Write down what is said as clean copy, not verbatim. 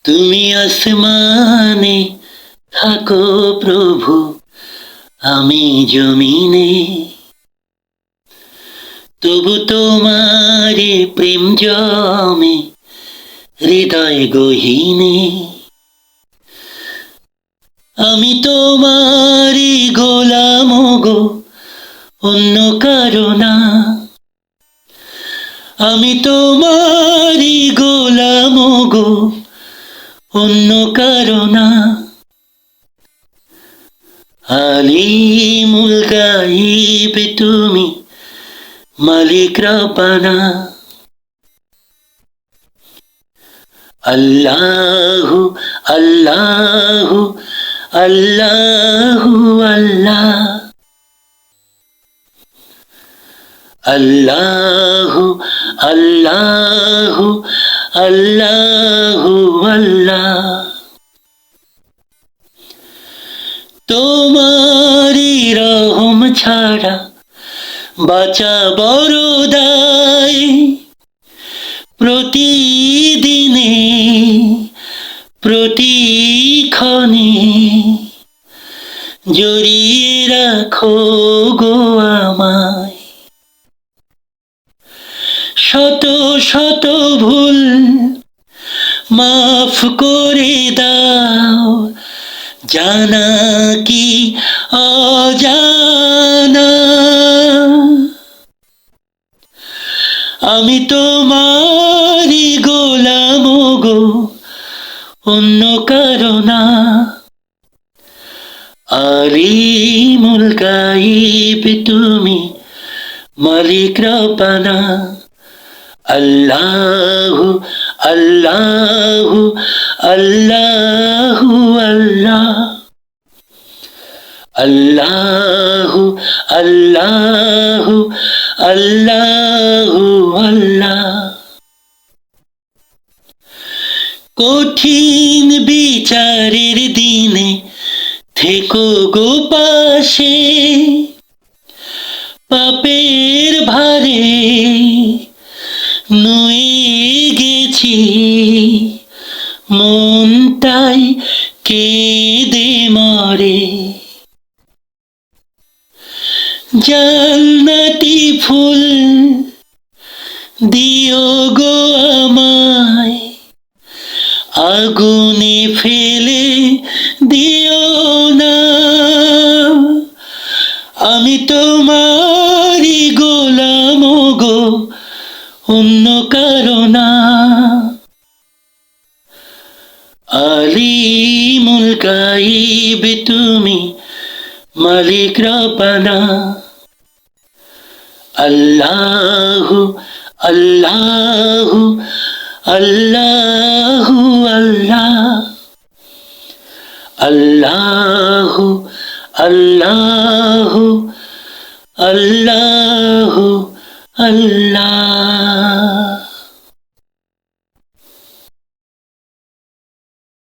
তুমি আসমানে থাকো প্রভু, আমি জমিনে, তবু তোমারে প্রেম জমে হৃদয় গহীনে। আমি তোমারি গোলাম গো, অন্য কারো না। আমি তোমারি গোলাম গো, অন্য কারো না। আলিমুল গাইব তুমি, মালিক রব্বানা। আল্লাহু আল্লাহু আল্লাহু আল্লাহ, আল্লাহু আল্লাহু আল্লাহু আল্লাহ। তোমারি রহম ছাড়া বাঁচা বড় দায়। প্রতিদিনে প্রতিক্ষণে জড়িয়ে রাখো গো আমায়। শত শত ভুল মাফ করে দাও, জানা কি অজানা। আমি তোমারি গোলাম গো, অন্য কারো না। আলিমুল গাইব তুমি, মালিক রব্বানা। আল্লাহু আল্লাহু আল্লাহু আল্লাহ, আল্লাহু আল্লাহু আল্লাহু আল্লাহ। কঠিন বিচারের দিনে থেকো গো পাশে, পাপের ভারে নুয়ে গেছি, মনটাই কেঁদে মরে। জান্নাতি ফুল দিও গো আমায়, আগুনে ফেলে দিও না। আমি তোমারি গোলাম গো, অন্য কারো না। আলিমুল গাইব তুমি, মালিক রব্বানা। আল্লাহু আল্লাহু আল্লাহু আল্লাহ, আল্লাহু আল্লাহু আল্লাহু আল্লাহ।